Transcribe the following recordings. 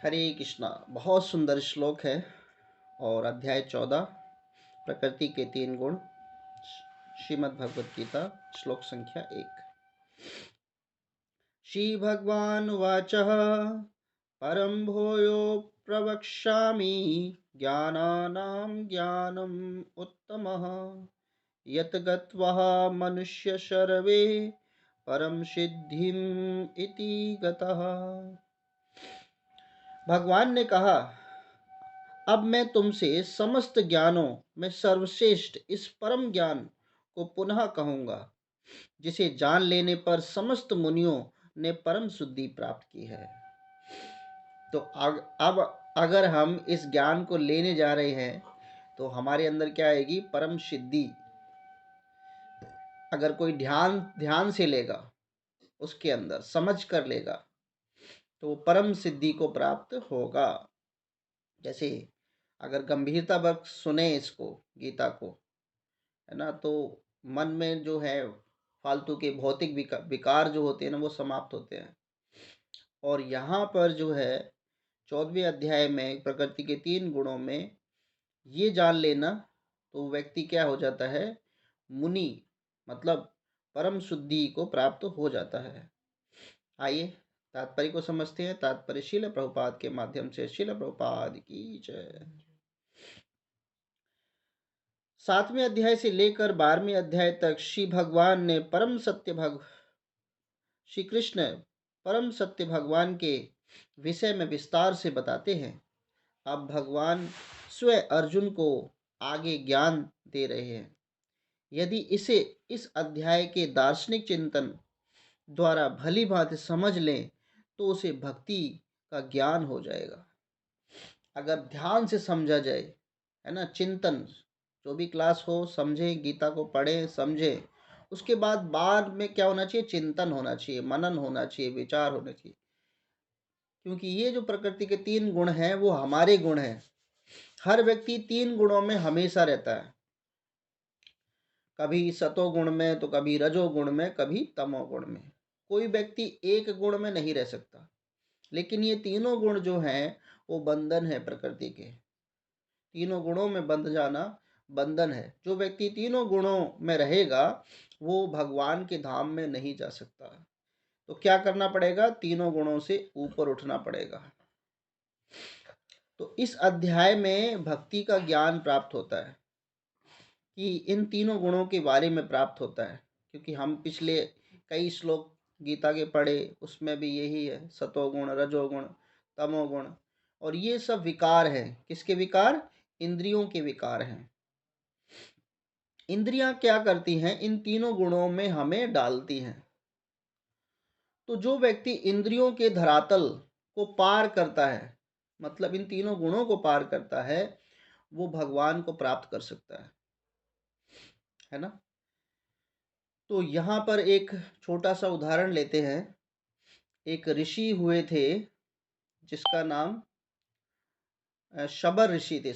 हरे कृष्णा। बहुत सुंदर श्लोक है और अध्याय 14 प्रकृति के 3 गुण, श्रीमद् भगवत गीता, श्लोक संख्या 1। श्री भगवान वाचः परम भूयो प्रवक्ष्यामि ज्ञानानां ज्ञानम् उत्तमः यत् गत्वा मनुष्य सर्वे परम सिद्धिम इति गतः। भगवान ने कहा, अब मैं तुमसे समस्त ज्ञानों में सर्वश्रेष्ठ इस परम ज्ञान को पुनः कहूंगा जिसे जान लेने पर समस्त मुनियों ने परम शुद्धि प्राप्त की है। तो अब अगर हम इस ज्ञान को लेने जा रहे हैं तो हमारे अंदर क्या आएगी? परम सिद्धि। अगर कोई ध्यान से लेगा, उसके अंदर समझ कर लेगा, तो वो परम सिद्धि को प्राप्त होगा। जैसे अगर गंभीरता वर्ग सुने इसको, गीता को, है ना, तो मन में जो है फालतू के भौतिक विकार जो होते हैं ना, वो समाप्त होते हैं। और यहाँ पर जो है 14वें अध्याय में प्रकृति के 3 गुणों में ये जान लेना, तो व्यक्ति क्या हो जाता है? मुनि, मतलब परम शुद्धि को प्राप्त हो जाता है। आइए तात्पर्य को समझते हैं। तात्पर्य श्रील प्रभुपाद के माध्यम से। श्रील प्रभुपाद की जय। 7वें अध्याय से लेकर 12वें अध्याय तक श्री भगवान ने श्री कृष्ण परम सत्य भगवान के विषय में विस्तार से बताते हैं। अब भगवान स्वयं अर्जुन को आगे ज्ञान दे रहे हैं। यदि इसे इस अध्याय के दार्शनिक चिंतन द्वारा भली भांति समझ लें तो उसे भक्ति का ज्ञान हो जाएगा। अगर ध्यान से समझा जाए, है ना, चिंतन, जो भी क्लास हो, समझे, गीता को पढ़े, समझे, उसके बाद में क्या होना चाहिए? चिंतन होना चाहिए, मनन होना चाहिए, विचार होना चाहिए। क्योंकि ये जो प्रकृति के 3 गुण हैं वो हमारे गुण हैं। हर व्यक्ति 3 गुणों में हमेशा रहता है, कभी सतो गुण में, तो कभी रजो गुण में, कभी तमो गुण में। कोई व्यक्ति एक गुण में नहीं रह सकता। लेकिन ये तीनों गुण जो हैं वो बंधन है प्रकृति के। तीनों गुणों में बंध जाना बंधन है। जो व्यक्ति तीनों गुणों में रहेगा वो भगवान के धाम में नहीं जा सकता। तो क्या करना पड़ेगा? तीनों गुणों से ऊपर उठना पड़ेगा। तो इस अध्याय में भक्ति का ज्ञान प्राप्त होता है कि इन तीनों गुणों के बारे में प्राप्त होता है। क्योंकि हम पिछले कई श्लोक गीता के पढ़े, उसमें भी यही है, सतोगुण, रजोगुण, तमोगुण। और ये सब विकार हैं। किसके विकार? इंद्रियों के विकार हैं। इंद्रियां क्या करती हैं? इन तीनों गुणों में हमें डालती हैं। तो जो व्यक्ति इंद्रियों के धरातल को पार करता है, मतलब इन तीनों गुणों को पार करता है, वो भगवान को प्राप्त कर सकता है ना। तो यहाँ पर एक छोटा सा उदाहरण लेते हैं। एक ऋषि हुए थे जिसका नाम शबर ऋषि थे।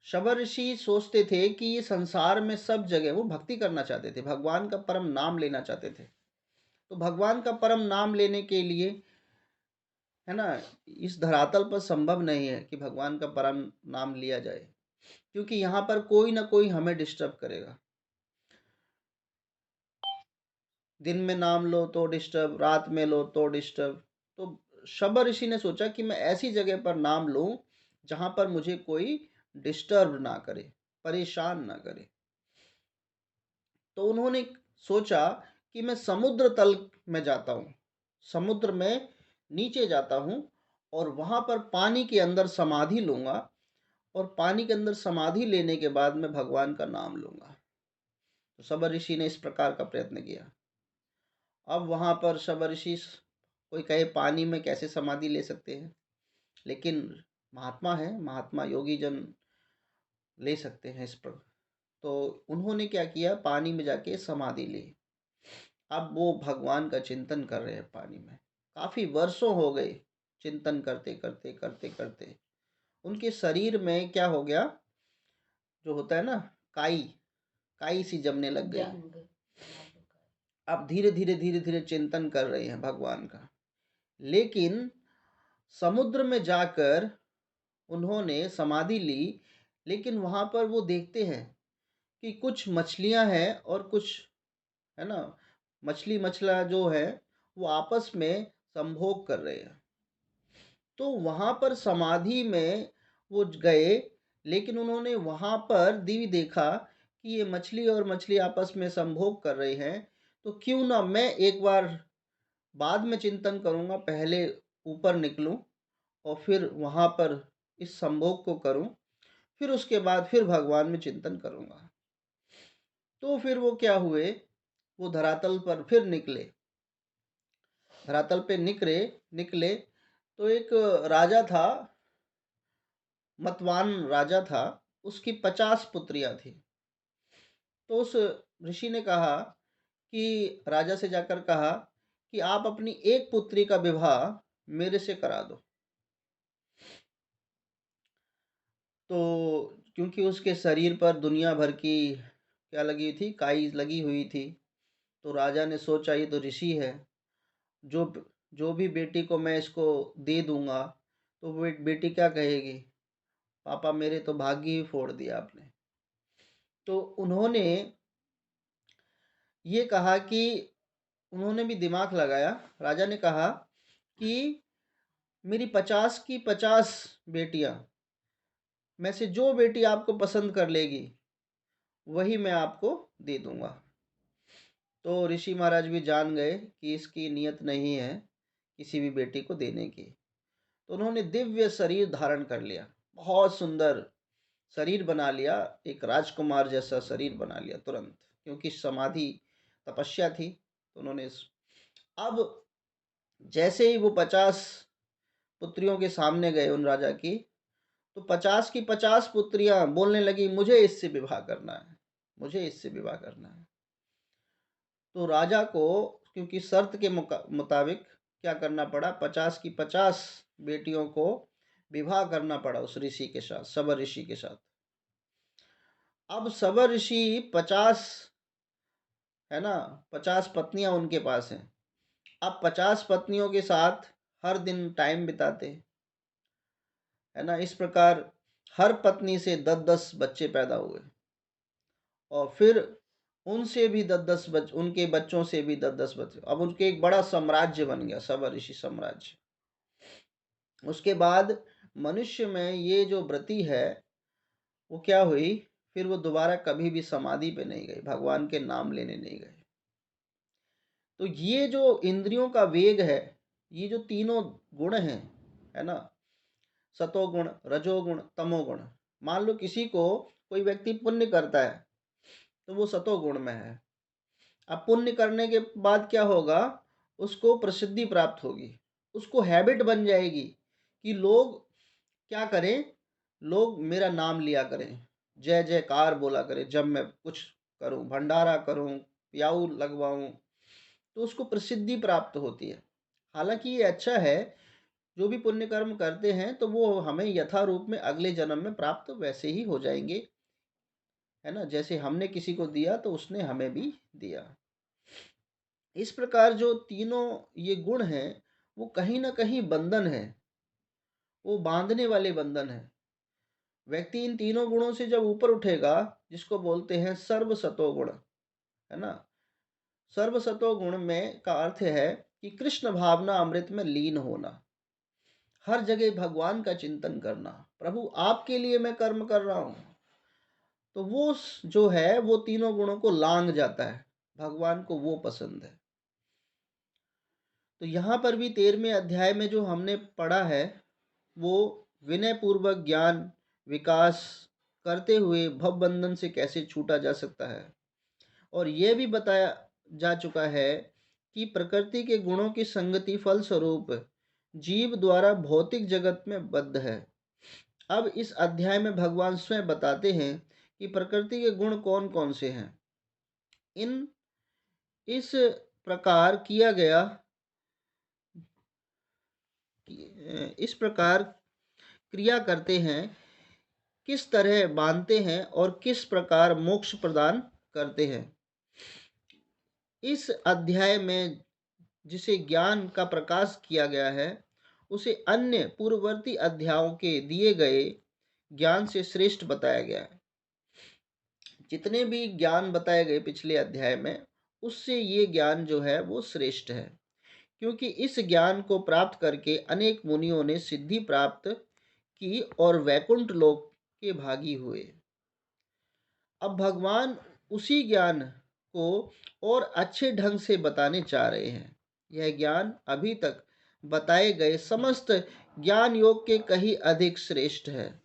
शबर ऋषि सोचते थे कि ये संसार में सब जगह, वो भक्ति करना चाहते थे, भगवान का परम नाम लेना चाहते थे। तो भगवान का परम नाम लेने के लिए, है ना, इस धरातल पर संभव नहीं है कि भगवान का परम नाम लिया जाए, क्योंकि यहाँ पर कोई ना कोई हमें डिस्टर्ब करेगा। दिन में नाम लो तो डिस्टर्ब, रात में लो तो डिस्टर्ब। तो शबर ऋषि ने सोचा कि मैं ऐसी जगह पर नाम लूं जहां पर मुझे कोई डिस्टर्ब ना करे, परेशान ना करे। तो उन्होंने सोचा कि मैं समुद्र तल में जाता हूँ, समुद्र में नीचे जाता हूँ और वहां पर पानी के अंदर समाधि लूंगा, और पानी के अंदर समाधि लेने के बाद मैं भगवान का नाम लूंगा। तो शबर ऋषि ने इस प्रकार का प्रयत्न किया। अब वहां पर शबर ऋषि, कोई कहे पानी में कैसे समाधि ले सकते हैं, लेकिन महात्मा है, महात्मा योगी जन ले सकते हैं इस पर। तो उन्होंने क्या किया? पानी में जाके समाधि ली। अब वो भगवान का चिंतन कर रहे हैं पानी में। काफी वर्षों हो गए चिंतन करते करते करते करते। उनके शरीर में क्या हो गया? जो होता है ना, काई काई सी जमने लग गई। अब धीरे धीरे धीरे धीरे चिंतन कर रहे हैं भगवान का। लेकिन समुद्र में जाकर उन्होंने समाधि ली, लेकिन वहाँ पर वो देखते हैं कि कुछ मछलियाँ हैं और कुछ, है ना, मछला जो है वो आपस में संभोग कर रहे हैं। तो वहाँ पर समाधि में वो गए, लेकिन उन्होंने वहाँ पर भी देखा कि ये मछली और मछली आपस में संभोग कर रहे हैं, तो क्यों ना मैं एक बार बाद में चिंतन करूँगा, पहले ऊपर निकलूँ और फिर वहाँ पर इस संभोग को करूँ, फिर उसके बाद फिर भगवान में चिंतन करूँगा। तो फिर वो क्या हुए, वो धरातल पर फिर निकले। धरातल पे निकले तो एक राजा था, मतवान राजा था, उसकी 50 पुत्रियां थी। तो उस ऋषि ने कहा कि राजा से जाकर कहा कि आप अपनी एक पुत्री का विवाह मेरे से करा दो। तो क्योंकि उसके शरीर पर दुनिया भर की क्या लगी थी, काई लगी हुई थी, तो राजा ने सोचा ये तो ऋषि है, जो जो भी बेटी को मैं इसको दे दूंगा तो वो बेटी क्या कहेगी, पापा मेरे तो भाग्य ही फोड़ दिया आपने। तो उन्होंने ये कहा कि उन्होंने भी दिमाग लगाया। राजा ने कहा कि मेरी 50 की 50 बेटियां में से जो बेटी आपको पसंद कर लेगी वही मैं आपको दे दूंगा। तो ऋषि महाराज भी जान गए कि इसकी नीयत नहीं है किसी भी बेटी को देने की। तो उन्होंने दिव्य शरीर धारण कर लिया, बहुत सुंदर शरीर बना लिया, एक राजकुमार जैसा शरीर बना लिया तुरंत, क्योंकि समाधि तपस्या थी। तो उन्होंने अब जैसे ही वो 50 पुत्रियों के सामने गए उन राजा की, तो 50 की 50 पुत्रियां बोलने लगी मुझे इससे विवाह करना है, मुझे इससे विवाह करना है। तो राजा को क्योंकि शर्त के मुताबिक क्या करना पड़ा, 50 की 50 बेटियों को विवाह करना पड़ा उस ऋषि के साथ, सबर ऋषि के साथ। अब सबर ऋषि 50, है ना, 50 पत्नियां उनके पास हैं। अब 50 पत्नियों के साथ हर दिन टाइम बिताते, है ना। इस प्रकार हर पत्नी से 10-10 बच्चे पैदा हुए, और फिर उनसे भी 10-10 उनके बच्चों से भी 10-10 बच्चे। अब उनके एक बड़ा साम्राज्य बन गया, सबर ऋषि साम्राज्य। उसके बाद मनुष्य में ये जो व्रति है वो क्या हुई, फिर वो दोबारा कभी भी समाधि पे नहीं गई, भगवान के नाम लेने नहीं गए। तो ये जो इंद्रियों का वेग है, ये जो तीनों गुण हैं, है ना, सतोगुण, रजोगुण, तमोगुण। मान लो किसी को, कोई व्यक्ति पुण्य करता है तो वो सतोगुण में है। अब पुण्य करने के बाद क्या होगा, उसको प्रसिद्धि प्राप्त होगी, उसको हैबिट बन जाएगी कि लोग क्या करें, लोग मेरा नाम लिया करें, जय जयकार बोला करें, जब मैं कुछ करूं, भंडारा करूं, याऊ लगवाऊं, तो उसको प्रसिद्धि प्राप्त होती है। हालांकि ये अच्छा है, जो भी पुण्य कर्म करते हैं तो वो हमें यथा रूप में अगले जन्म में प्राप्त वैसे ही हो जाएंगे, है ना, जैसे हमने किसी को दिया तो उसने हमें भी दिया। इस प्रकार जो तीनों ये गुण हैं वो कहीं ना कहीं बंधन है, वो बांधने वाले बंधन है। व्यक्ति इन तीनों गुणों से जब ऊपर उठेगा, जिसको बोलते हैं सर्व सतोगुण, है ना, सर्व सतोगुण में का अर्थ है कि कृष्ण भावना अमृत में लीन होना, हर जगह भगवान का चिंतन करना, प्रभु आपके लिए मैं कर्म कर रहा हूं। तो वो जो है वो तीनों गुणों को लांग जाता है, भगवान को वो पसंद है। तो यहाँ पर भी 13वें अध्याय में जो हमने पढ़ा है वो विनय पूर्वक ज्ञान विकास करते हुए भव बंधन से कैसे छूटा जा सकता है, और यह भी बताया जा चुका है कि प्रकृति के गुणों की संगति फलस्वरूप जीव द्वारा भौतिक जगत में बद्ध है। अब इस अध्याय में भगवान स्वयं बताते हैं कि प्रकृति के गुण कौन कौन से हैं। इन इस प्रकार किया गया, इस प्रकार क्रिया करते हैं, किस तरह बांधते हैं और किस प्रकार मोक्ष प्रदान करते हैं। इस अध्याय में जिसे ज्ञान का प्रकाश किया गया है उसे अन्य पूर्ववर्ती अध्यायों के दिए गए ज्ञान से श्रेष्ठ बताया गया है। जितने भी ज्ञान बताए गए पिछले अध्याय में, उससे ये ज्ञान जो है वो श्रेष्ठ है, क्योंकि इस ज्ञान को प्राप्त करके अनेक मुनियों ने सिद्धि प्राप्त की और वैकुंठ लोक के भागी हुए। अब भगवान उसी ज्ञान को और अच्छे ढंग से बताने जा रहे हैं। यह ज्ञान अभी तक बताए गए समस्त ज्ञान योग के कहीं अधिक श्रेष्ठ है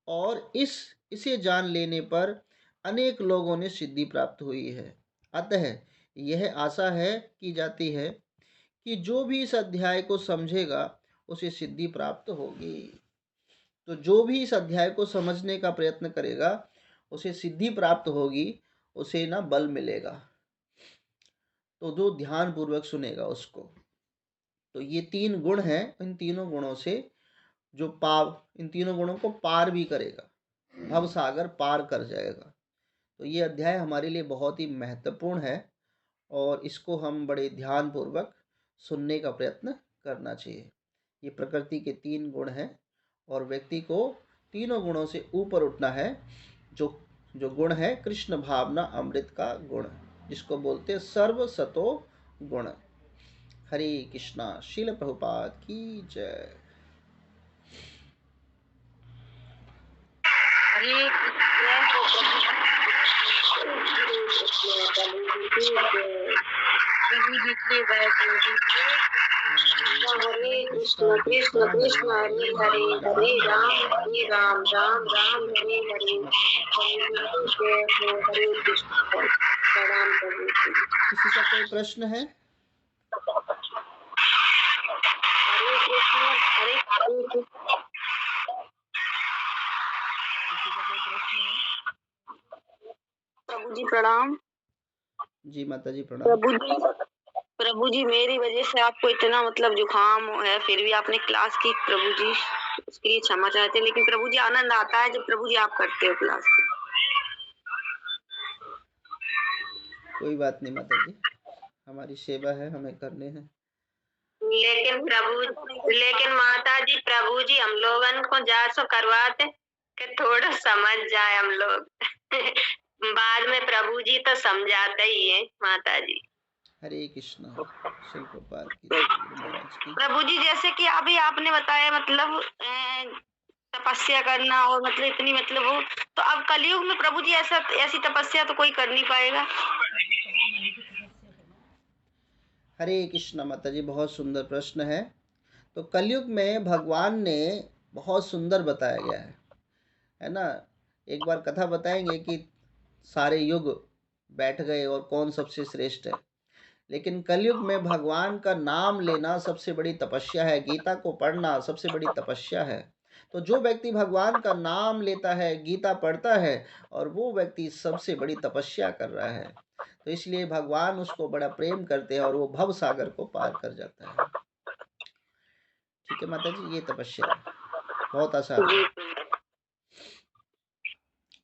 और इसे जान लेने पर अनेक लोगों ने सिद्धि प्राप्त हुई है। अतः यह आशा है की जाती है कि जो भी इस अध्याय को समझेगा उसे सिद्धि प्राप्त होगी। तो जो भी इस अध्याय को समझने का प्रयत्न करेगा उसे सिद्धि प्राप्त होगी, उसे ना बल मिलेगा। तो जो ध्यान पूर्वक सुनेगा उसको, तो ये 3 गुण हैं, इन तीनों गुणों से जो इन तीनों गुणों को पार भी करेगा, भव सागर पार कर जाएगा। तो ये अध्याय हमारे लिए बहुत ही महत्वपूर्ण है और इसको हम बड़े ध्यान पूर्वक सुनने का प्रयत्न करना चाहिए। ये प्रकृति के 3 गुण हैं और व्यक्ति को तीनों गुणों से ऊपर उठना है। जो गुण है कृष्ण भावना अमृत का गुण, जिसको बोलते हैं सर्व सतो गुण। हरे कृष्णा। श्रील प्रभुपाद की जय। हरे कृष्ण कृष्ण कृष्ण हरे हरे, हरे राम राम राम हरे हरे। हरे कृष्ण। प्रणाम प्रभु जी। किसी का कोई प्रश्न है? हरे कृष्ण। हरे कृष्ण। किसी का कोई प्रश्न है? प्रभु जी प्रणाम। जी माता जी प्रणाम। प्रभु जी मेरी वजह से आपको इतना मतलब जुकाम है, फिर भी आपने क्लास की प्रभु जी, उसके लिए क्षमा चाहते हैं। लेकिन प्रभु जी आनंद आता है जब प्रभु जी आप करते हो क्लास। कोई बात नहीं माता जी, हमारी सेवा है, हमें करने हैं। लेकिन माता जी प्रभु जी हम लोगन को जासो करवाते कि थोड़ा समझ जाए हम लोग। बाद में प्रभु जी तो समझाते ही है माता जी। हरे कृष्णा। श्री प्रभुपाद की, गुरु महाराज की। प्रभु जी जैसे कि अभी आपने बताया मतलब तपस्या करना और मतलब इतनी मतलब वो, तो अब कलयुग में प्रभु जी ऐसी तपस्या तो कोई कर नहीं पाएगा। हरे कृष्णा माता जी, बहुत सुंदर प्रश्न है। तो कलयुग में भगवान ने बहुत सुंदर बताया गया है ना। एक बार कथा बताएंगे कि सारे युग बैठ गए और कौन सबसे श्रेष्ठ है, लेकिन कलयुग में भगवान का नाम लेना सबसे बड़ी तपस्या है, गीता को पढ़ना सबसे बड़ी तपस्या है। तो जो व्यक्ति भगवान का नाम लेता है, गीता पढ़ता है, और वो व्यक्ति सबसे बड़ी तपस्या कर रहा है। तो इसलिए भगवान उसको बड़ा प्रेम करते हैं और वो भव सागर को पार कर जाता है। ठीक है माता जी, ये तपस्या है, बहुत आसान है।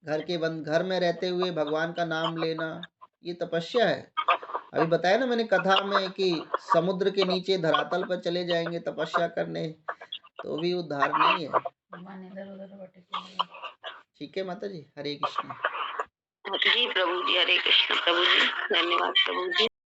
घर में रहते हुए भगवान का नाम लेना ये तपस्या है। अभी बताया ना मैंने कथा में कि समुद्र के नीचे धरातल पर चले जाएंगे तपस्या करने, तो भी उद्धार नहीं है। ठीक है माता जी, हरे कृष्ण। जी प्रभु जी, हरे कृष्ण प्रभु जी, धन्यवाद प्रभु जी।